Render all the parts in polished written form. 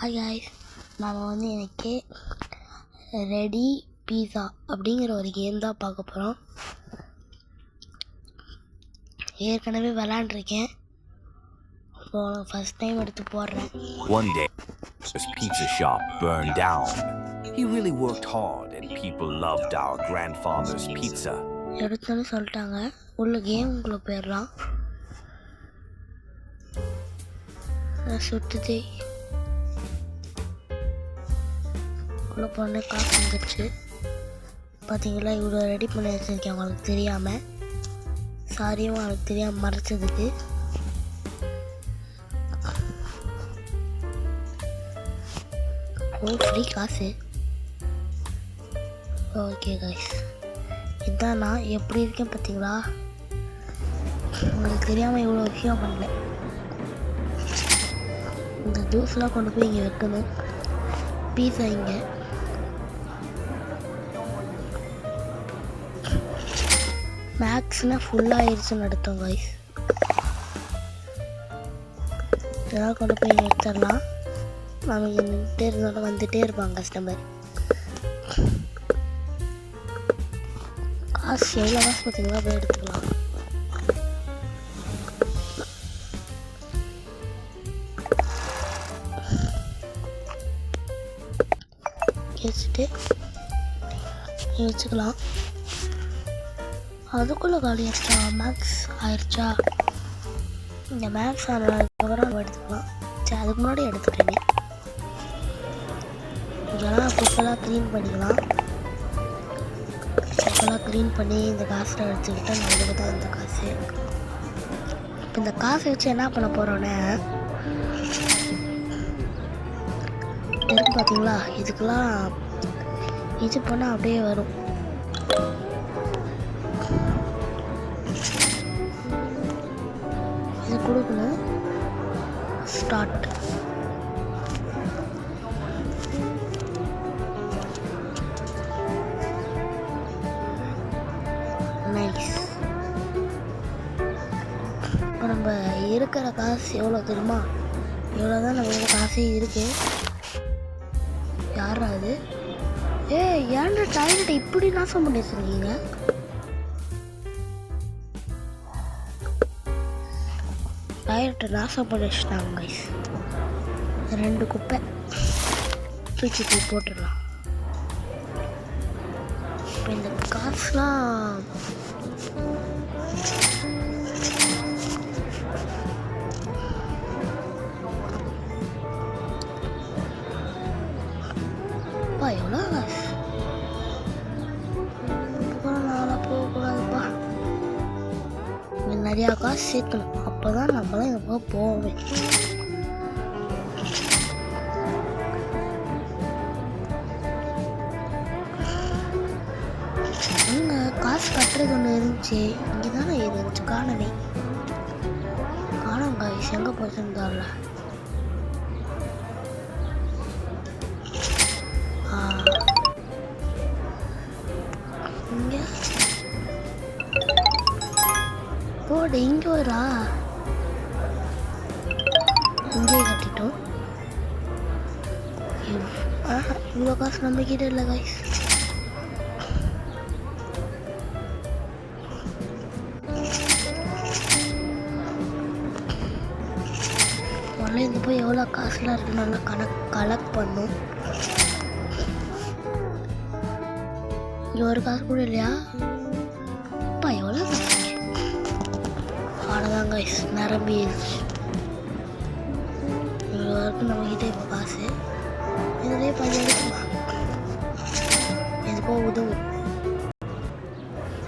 Hi guys, நாம் எனக்கு ready பீஸா அப்படிங்கிற ஒரு கேம் தான் பார்க்க போகிறோம். ஏற்கனவே விளாண்டுருக்கேன். ஃபர்ஸ்ட் டைம் எடுத்து போடுறேன். One day, his pizza shop burned down. He really worked hard and people loved our grandfather's pizza. எடுத்தோன்னு சொல்லிட்டாங்க, உள்ள கேமுக்குள்ளே போயிடலாம். சுட்டுதே உள்ள போன காசு வந்துடுச்சு. பார்த்தீங்களா, இவ்வளோ ரெடி பண்ணி வச்சுருக்கேன் அவங்களுக்கு தெரியாமல். சாரியும் அவங்களுக்கு தெரியாமல் மறைச்சதுக்கு. ஃப்ரீ காசு. ஓகே கைஸ், இதுதான் நான் எப்படி இருக்கேன் பார்த்தீங்களா. உங்களுக்கு தெரியாமல் இவ்வளோ விஷயம் பண்ணல. இந்த ஜூஸ்லாம் கொண்டு போய் இங்கே வைக்கணும். பீஸா இங்கே மேக்ஸ்னால் ஃபுல்லாகிடுச்சுன்னு எடுத்தோம் கைஸ். இதெல்லாம் கொண்டு போய் இங்கே எடுத்துடலாம். நம்ம இங்கே நின்றுட்டே இருந்தாலும் வந்துகிட்டே இருப்பாங்க கஸ்டமர். காசு எவ்வளோ காசு பார்த்தீங்களா, போய் எடுத்துக்கலாம். வச்சுட்டு வச்சுக்கலாம். அதுக்குள்ளே காலி ஆயிடுச்சா, மேக்ஸ் ஆயிடுச்சா. இந்த மேக்ஸ் ஆனதுக்கப்புறம் எடுத்துக்கலாம். சரி, அதுக்கு முன்னாடி எடுத்துட்டேங்க. இதெல்லாம் குப்பெல்லாம் க்ளீன் பண்ணிக்கலாம். குப்பெல்லாம் க்ளீன் பண்ணி இந்த காசில் எடுத்துக்கிட்டால் நம்மளுக்கு தான் இந்த காசு. இப்போ இந்த காசை வச்சு என்ன பண்ண போகிறோன்னே இருக்கு பார்த்தீங்களா. இதுக்கெல்லாம் இது பண்ணால் அப்படியே வரும். இது கொடுக்கணும். ஸ்டார்ட். நைஸ். இப்போ நம்ம இருக்கிற காசு எவ்வளோ தெரியுமா? எவ்வளோ தான் நம்ம காசே இருக்கு. யாரா அது? ஏன் டாய்லெட் இப்படி நாசம் பண்ணி வச்சிருக்கீங்க? டாய்லெட்டை நாசம் பண்ணி வச்சுட்டாங்க கைஸ். 2 குப்பை தூக்கி போட்டுடலாம். இப்போ இந்த காசுலாம் எவ்வளோ காசு? போகக்கூடாதுப்பா. நிறையா காசு சேர்க்கணும், அப்போ தான் நம்மளாம் இந்த பக்கம் போவேன். இங்கே காசு கட்டுறது ஒன்று இருந்துச்சு. இங்கே தானே இருந்துச்சு, காணவே காணும் காய்ஸ். எங்கே போச்சுருந்தால இங்கே போடு. இங்கே வரா, இங்கே கட்டிட்டோம். இவ்வளோ காசு நம்ம கிட்ட இல்லை கைஸ். முதல்ல இது போய் எவ்வளோ காசுலாம் இருக்கு நல்லா கலெக்ட் பண்ணும். இங்கே ஒரு காசு கூட இல்லையா? அப்பா எவ்வளோ காசு? அவ்வளோதான் கைஸ், நிரம்பிடுச்சு. இவ்வளோ வரைக்கும் நம்மக்கிட்ட இப்போ காசு. இதுலேயே பாதி எடுக்கலாம். இது போய் உதவும்.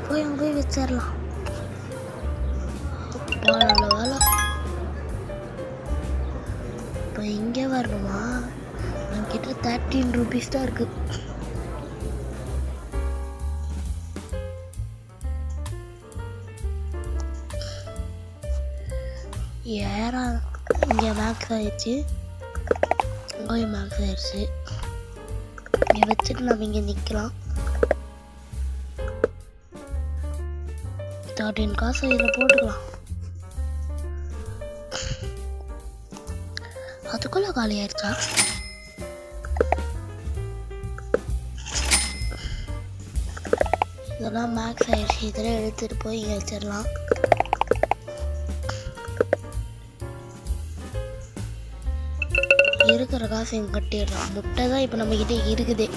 போய் அங்கே போய் வச்சிடலாம். அப்பா நல்ல வேலை. இப்போ இங்கே வரணுமா? நம்மக்கிட்ட 13 ரூபீஸ் தான் இருக்குது. ஏறா இங்கே மேக்ஸ் ஆயிடுச்சு, இங்கேயும் மேக்ஸ் ஆயிடுச்சு. இங்கே வச்சுட்டு நம்ம இங்கே நிற்கலாம். 13 காசு இதில் போட்டுக்கலாம். அதுக்குள்ளே காலி ஆயிடுச்சா? அவ்வளோதான், மேக்ஸ் ஆயிடுச்சு. இதெல்லாம் எடுத்துகிட்டு போய் இங்கே வச்சிடலாம். இருக்கிற காசு இங்கே கட்டிடலாம். முட்டை தான் இப்போ நம்மக்கிட்ட இருக்குதே.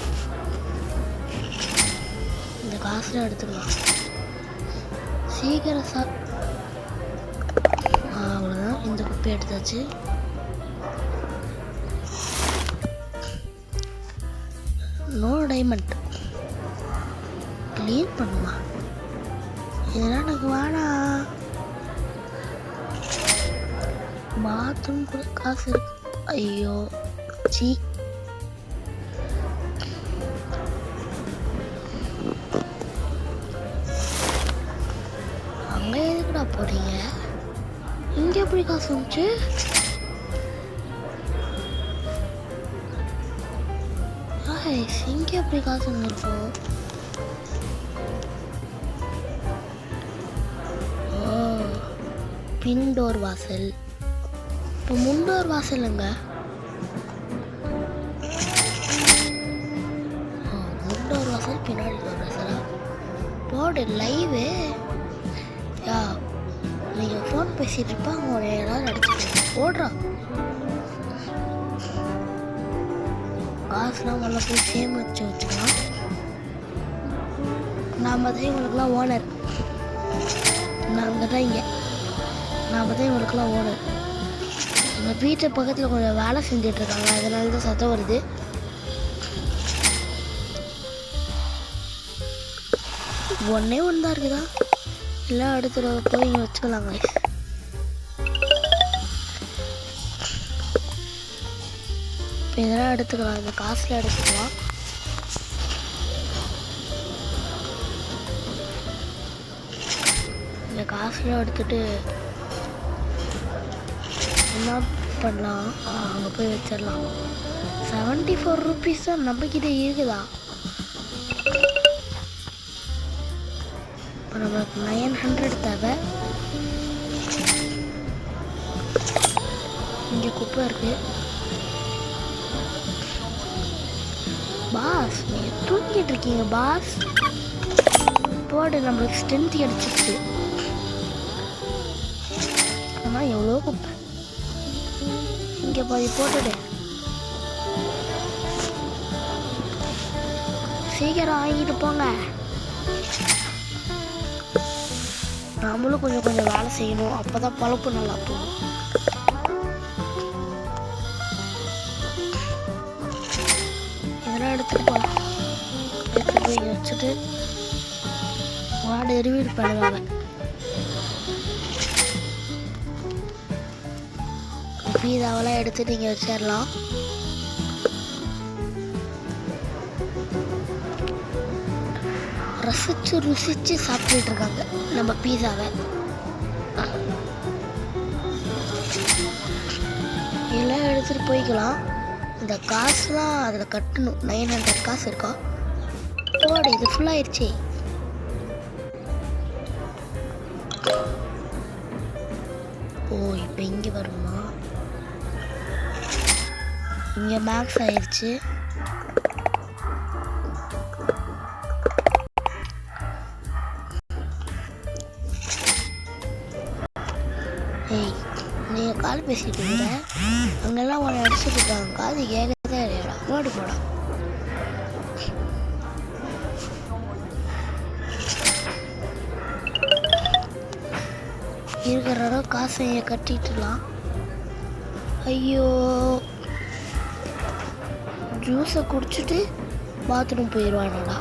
இந்த காசுலாம் எடுத்துக்கலாம். சீக்கிரம் அவ்வளோதான், இந்த குப்பை எடுத்தாச்சு. நோ டைமண்ட் க்ளீன் பண்ணுமா? இதெல்லாம் எனக்கு வேணாம். பாத்ரூம் கூட காசு இருக்கு. ஐயோ சி, அங்கே எதுக்குடா போறீங்க? இங்கே எப்படி காசு வந்துச்சு? இங்கே எப்படி காசு வந்துருக்கோம்? ஓ, பின்டோர் வாசல். இப்போ முண்டோர் வாசலுங்க. முண்டோர் வாசல், பின்னாடி டோர் வாசலா? போடு லைவு. யா, நீங்கள் ஃபோன் பேசிட்டு இருப்பாங்க, ஒரு ஏதாவது அடிச்சுட்டு போடுறா. காசுலாம் நல்லா போய் சேமிச்சு வச்சுக்கலாம். நாம் தான் இவங்களுக்குலாம் ஓனர். நாங்கள் தான் இங்கே, நாம் தான் இவங்களுக்குலாம் ஓனர். எங்கள் வீட்டு பக்கத்தில் கொஞ்சம் வேலை செஞ்சிட்ருக்காங்க, அதனால தான் சத்தம் வருது. ஒன்றே ஒன்று தான் இருக்குதா? எல்லாம் எடுத்துகிட்டு போய் இங்கே வச்சுக்கலாங்க. இப்போ இதெல்லாம் எடுத்துக்கலாம், இந்த காசில் எடுத்துக்கலாம். இந்த காசுலாம் எடுத்துட்டு என்ன பண்ணலாம்? அங்கே போய் வச்சிடலாம். 74 rupees தான் நம்மக்கிட்ட இருக்குதா? இப்போ நம்மளுக்கு 900 தேவை. இங்கே குப்பை இருக்கு. பாஸ், நீங்கள் தூங்கிட்டு இருக்கீங்க பாஸ். போடு, நம்மளுக்கு ஸ்ட்ரென்த் கிடைச்சிருச்சு. ஆனால் எவ்வளோ குப்பை. இங்கே பாதி போட்டுடு. சீக்கிரம் வாங்கிட்டு போங்க. நாமளும் கொஞ்சம் கொஞ்சம் வேலை செய்யணும், அப்போ தான் பழப்பு நல்லா போகும். இதெல்லாம் எடுத்துகிட்டு போகலாம். எடுத்துகிட்டு போய் வச்சுட்டு வாடகை ரிவீட் பண்ணுவாங்க. பீஸாவெல்லாம் எடுத்து நீங்கள் வச்சிடலாம். ரசிச்சு ருசிச்சு சாப்பிட்டுட்டு இருக்காங்க நம்ம பீஸாவை. எல்லாம் எடுத்துகிட்டு போய்க்கலாம். இந்த காசுலாம் அதில் கட்டணும். 900 காசு இருக்கா? போடு, இது ஃபுல்லாகிடுச்சு. ஓ, இப்போ இங்கே வருமா? இங்கே மேக்ஸ் ஆயிடுச்சு. ஏய், நீங்கள் கால் பேசிட்டு இருக்கிற அங்கெல்லாம் உன்னை அடிச்சுட்டு இருக்காங்க. காது கேட்கறதே இல்லையாடா? நோடி போடா. இருக்கிற இடம் காசை இங்கே கட்டிட்டுலாம். ஐயோ, ஜூஸை குடிச்சிட்டு பாத்ரூம் போயிடுவானடா.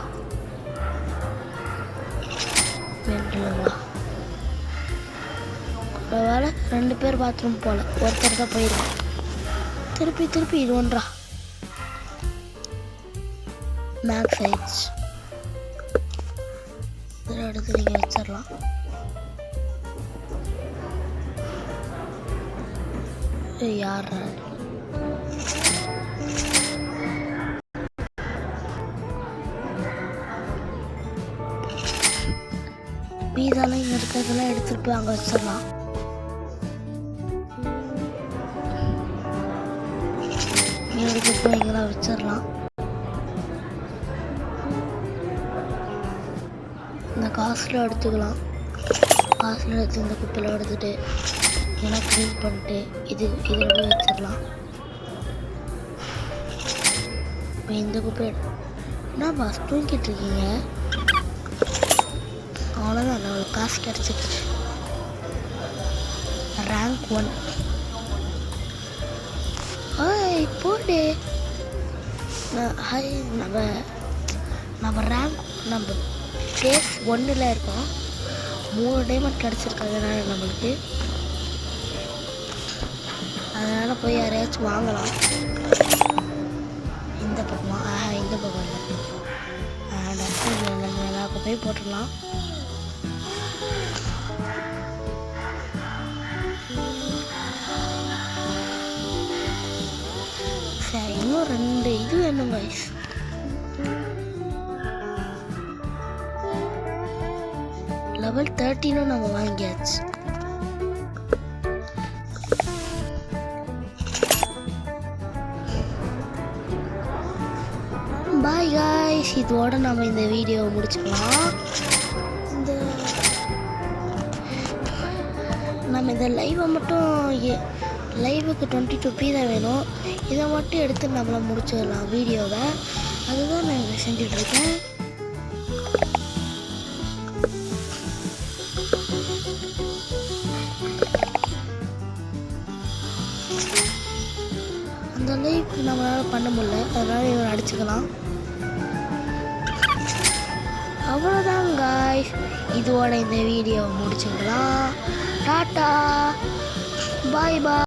மென்டலுங்களா? வேலை 2 பேர் பாத்ரூம் போகல, ஒருத்தர் தான் போயிடுவான். திருப்பி இது ஒன்றா மேக்ஸ் ஆயிடுச்சு. இதில் எடுத்து நீங்கள் வச்சிடலாம். யார் பீஸாலாம் இங்கே இருக்கிறதெல்லாம் எடுத்துகிட்டு போய் அங்கே வச்சிடலாம். எடுத்துகிட்டு போய் இங்கெல்லாம் வச்சிடலாம். காசில் எடுத்துக்கலாம். காசில் எடுத்து இந்த குப்பையில் எடுத்துட்டு ஏன்னா க்ளீன் பண்ணிட்டு இதில் போய் வச்சிடலாம். இப்போ இந்த குப்பை என்ன பாஸ் தூங்கிட்டு இருக்கீங்க? அவ்வளோதான், நம்மளுக்கு காசு கிடச்சிருச்சு. ரேங்க் 1. ஹாய் போடு. ஹாய் நம்ம ரேங்க் நம்ம ஃபேஸ் 1ல் இருக்கோம். 3 டைமண்ட் கிடச்சிருக்கிறதுனால நம்மளுக்கு அதனால் போய் யாரையாச்சும் வாங்கலாம். இந்த பக்கமா இந்த பக்கம் இல்லை, டஸ்ட்பின் எல்லாருக்கும் போய் போட்டுடலாம். சரி, இன்னும் 2 இது வேணும் கைஸ். லெவல் 13 நம்ம வாங்கியாச்சு. பாய் காய்ஸ், இதோட நம்ம இந்த வீடியோவை முடிச்சுக்கலாம். நம்ம இந்த லைவை மட்டும் லைவுக்கு 22p தான் வேணும். இதை மட்டும் எடுத்து நம்மளை முடிச்சிடலாம் வீடியோவை. அதுதான் நான் செஞ்சிட்ருக்கேன். அந்த லைவ் நம்மளால் பண்ண முடியல, அதனால் இவன் அடிச்சுக்கலாம். அவ்வளோதான் காய்ஸ், இதோட இந்த வீடியோவை முடிச்சுக்கலாம். டாட்டா, பாய் பாய்.